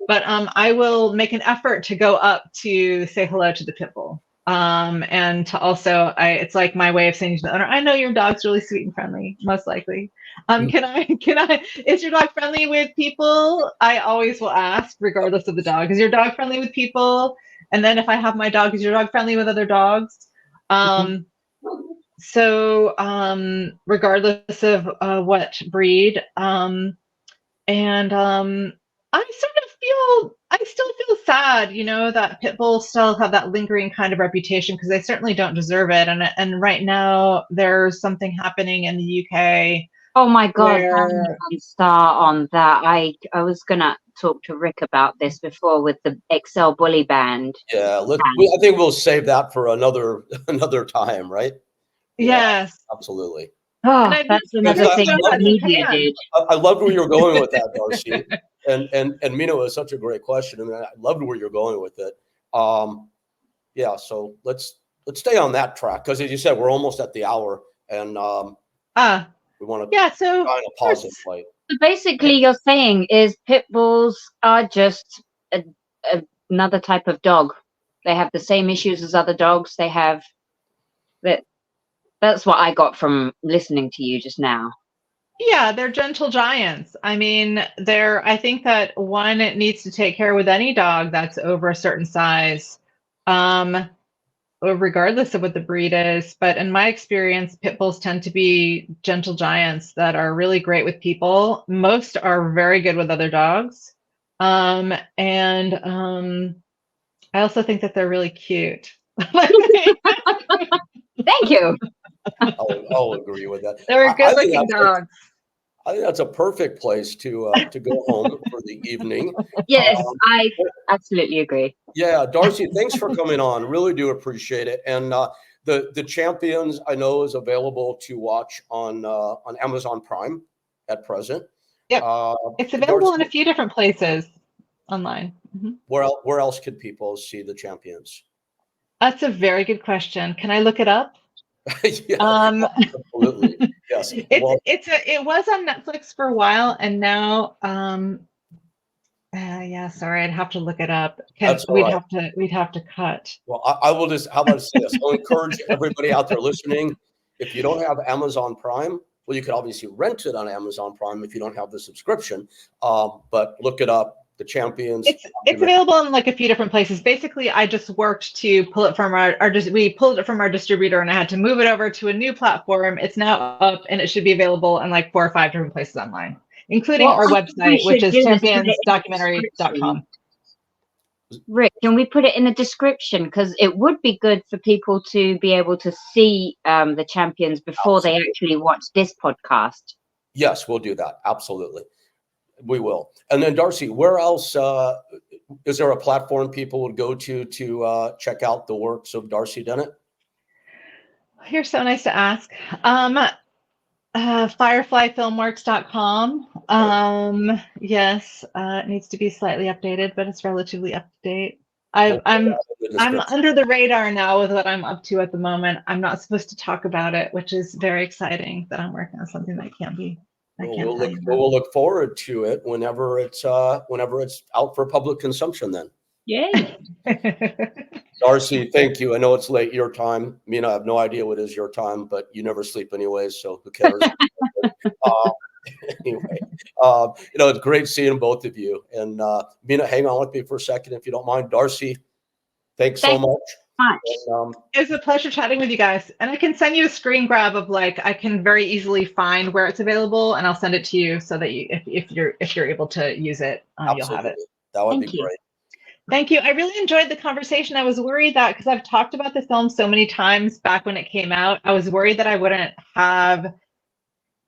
Speaker 3: But I will make an effort to go up to say hello to the pit bull. And to also, it's like my way of saying to the owner, I know your dog's really sweet and friendly, most likely. Is your dog friendly with people? I always will ask, regardless of the dog, is your dog friendly with people? And then if I have my dog, is your dog friendly with other dogs? So regardless of what breed, I still feel sad, that pit bulls still have that lingering kind of reputation because they certainly don't deserve it. And right now there's something happening in the UK.
Speaker 2: Oh my God, start on that. I was gonna talk to Rick about this before with the XL Bully Band.
Speaker 1: yeah, I think we'll save that for another time, right? Yeah,
Speaker 3: Yes,
Speaker 1: absolutely.
Speaker 2: Oh, that's another thing that media did.
Speaker 1: I loved where you're going with that, Darcy. And Mina, was such a great question. I mean, I loved where you're going with it. Yeah, so let's stay on that track because, as you said, we're almost at the hour, and we want to
Speaker 3: so
Speaker 1: kind of pause it. Like,
Speaker 2: so basically, you're saying is pit bulls are just another type of dog. They have the same issues as other dogs. They have that. That's what I got from listening to you just now.
Speaker 3: Yeah, they're gentle giants. I mean, I think that one needs to take care with any dog that's over a certain size, regardless of what the breed is. But in my experience, pit bulls tend to be gentle giants that are really great with people. Most are very good with other dogs. And I also think that they're really cute.
Speaker 2: Thank you.
Speaker 1: I'll agree with that.
Speaker 3: They're good-looking dogs.
Speaker 1: I think that's a perfect place to go home for the evening.
Speaker 2: Yes, I absolutely agree.
Speaker 1: Yeah, Darcy, thanks for coming on. Really do appreciate it. And the Champions, I know, is available to watch on Amazon Prime at present.
Speaker 3: Yep, it's available
Speaker 1: Darcy,
Speaker 3: in a few different places online. Mm-hmm.
Speaker 1: Where else could people see the Champions?
Speaker 3: That's a very good question. Can I look it up?
Speaker 1: Yeah, absolutely. Yes.
Speaker 3: It was on Netflix for a while, and now yeah, sorry, I'd have to look it up. We'd have to cut.
Speaker 1: Well, I will just, how about I say this? I'll encourage everybody out there listening. If you don't have Amazon Prime, well, you could obviously rent it on Amazon Prime if you don't have the subscription. But look it up. The Champions.
Speaker 3: It's available in like a few different places. Basically, I just worked to pull it from we pulled it from our distributor, and I had to move it over to a new platform. It's now up, and it should be available in like 4 or 5 different places online, including our website, which is championsdocumentary.com.
Speaker 2: Rick, can we put it in the description? Because it would be good for people to be able to see the Champions before they actually watch this podcast.
Speaker 1: Yes, we'll do that. Absolutely. We will. And then Darcy, where else is there a platform people would go to check out the works of Darcy Dennett?
Speaker 3: You're so nice to ask. Fireflyfilmworks.com. Yes, it needs to be slightly updated, but it's relatively up to date. I'm under the radar now with what I'm up to at the moment. I'm not supposed to talk about it, which is very exciting that I'm working on something that can't be.
Speaker 1: We'll look forward to it whenever it's out for public consumption then.
Speaker 2: Yay.
Speaker 1: Darcy, thank you. I know it's late your time. Mina, I have no idea what is your time, but you never sleep anyways, so who cares? Anyway, it's great seeing both of you. And Mina, hang on with me for a second if you don't mind. Darcy, thanks so much. And,
Speaker 3: it was a pleasure chatting with you guys, and I can send you a screen grab of I can very easily find where it's available, and I'll send it to you so that if you're able to use it, you'll have it.
Speaker 1: That would be great.
Speaker 3: Thank you. I really enjoyed the conversation. I was worried that because I've talked about the film so many times back when it came out, I was worried that I wouldn't have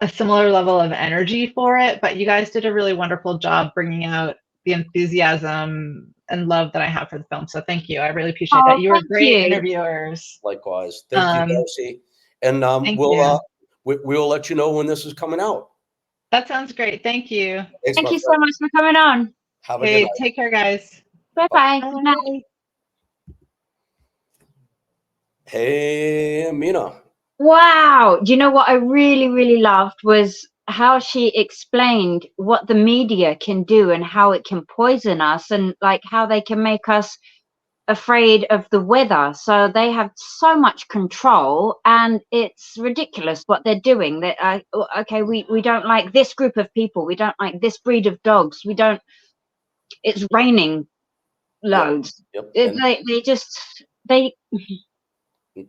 Speaker 3: a similar level of energy for it, but you guys did a really wonderful job bringing out the enthusiasm and love that I have for the film. So thank you. I really appreciate that. You were great interviewers.
Speaker 1: Likewise. Thank you, Darcy. And we'll let you know when this is coming out.
Speaker 3: That sounds great. Thank you.
Speaker 2: Thank you so much for coming on.
Speaker 1: Have a good night.
Speaker 3: Take care, guys.
Speaker 2: Bye-bye. Good night.
Speaker 1: Hey, Mina.
Speaker 2: Wow. Do you know what I really, really loved was how she explained what the media can do and how it can poison us, and like how they can make us afraid of the weather. So they have so much control, and it's ridiculous what they're doing. That okay, we don't like this group of people, we don't like this breed of dogs, it's raining loads.
Speaker 1: Yep.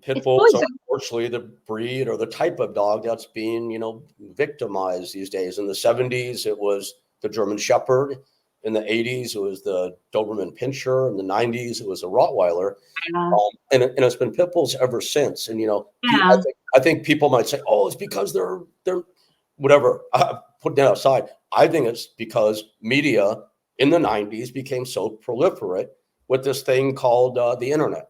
Speaker 1: Pitbulls are unfortunately the breed or the type of dog that's being, victimized these days. In the 70s, it was the German Shepherd. In the 80s, it was the Doberman Pinscher. In the 90s, it was a Rottweiler. And it's been Pitbulls ever since. And, I think people might say, oh, it's because they're whatever. Put that aside. I think it's because media in the 90s became so proliferate with this thing called the internet.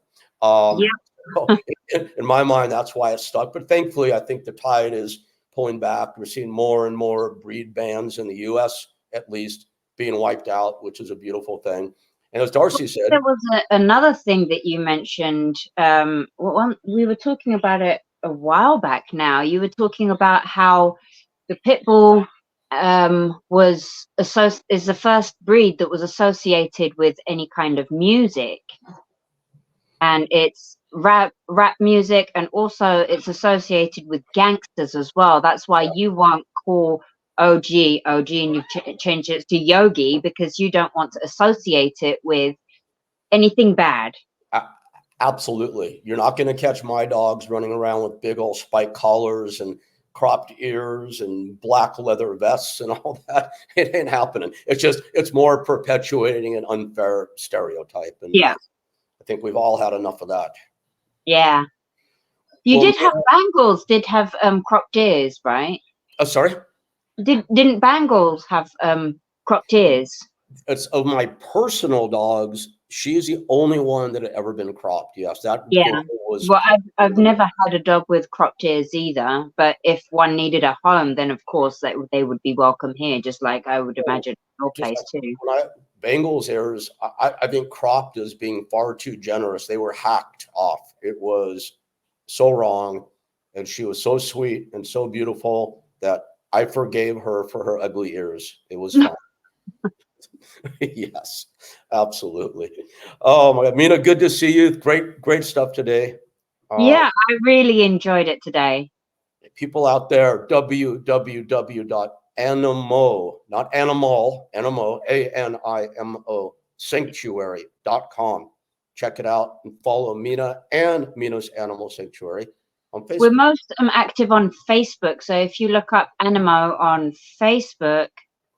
Speaker 1: In my mind, that's why it's stuck. But thankfully, I think the tide is pulling back. We're seeing more and more breed bans in the U.S., at least, being wiped out, which is a beautiful thing. And as Darcy said,
Speaker 2: there was another thing that you mentioned. We were talking about it a while back now. You were talking about how the Pitbull is the first breed that was associated with any kind of music. and it's rap music, and also it's associated with gangsters as well. That's why you won't call OG and you've changed it to Yogi, because you don't want to associate it with anything bad.
Speaker 1: Absolutely. You're not going to catch my dogs running around with big old spike collars and cropped ears and black leather vests and all that. It ain't happening. It's more perpetuating an unfair stereotype. And
Speaker 2: Yeah.
Speaker 1: I think we've all had enough of that.
Speaker 2: Yeah. You did have Bangles did have cropped ears, right?
Speaker 1: Oh, sorry?
Speaker 2: Didn't Bangles have cropped ears?
Speaker 1: It's of my personal dogs. She's the only one that had ever been cropped. Yes, that was.
Speaker 2: Well, I've never had a dog with cropped ears either. But if one needed a home, then of course they would be welcome here, just like I would imagine your place too.
Speaker 1: Bengals ears, I think cropped as being far too generous. They were hacked off. It was so wrong, and she was so sweet and so beautiful that I forgave her for her ugly ears. It was fine. Yes, absolutely. Oh my God, Mina, good to see you. Great stuff today.
Speaker 2: Yeah, I really enjoyed it today.
Speaker 1: People out there, www.animo, not animal, animo, ANIMO, sanctuary.com. Check it out and follow Mina and Mina's Animal Sanctuary on Facebook.
Speaker 2: We're most active on Facebook, so if you look up Animo on Facebook,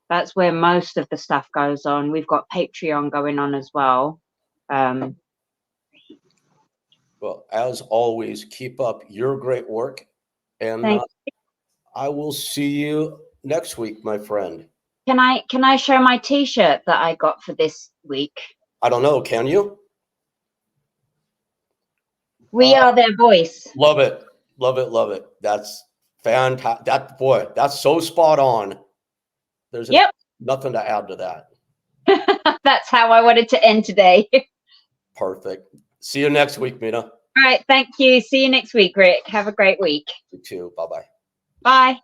Speaker 2: that's where most of the stuff goes on. We've got Patreon going on as well.
Speaker 1: Well, as always, keep up your great work, and I will see you next week, my friend.
Speaker 2: Can I show my T-shirt that I got for this week?
Speaker 1: I don't know. Can you?
Speaker 2: We are their voice.
Speaker 1: Love it. Love it. Love it. That's fantastic. That's so spot on. There's nothing to add to that.
Speaker 2: That's how I wanted to end today.
Speaker 1: Perfect. See you next week, Mina.
Speaker 2: All right. Thank you. See you next week, Rick. Have a great week.
Speaker 1: You too. Bye-bye.
Speaker 2: Bye.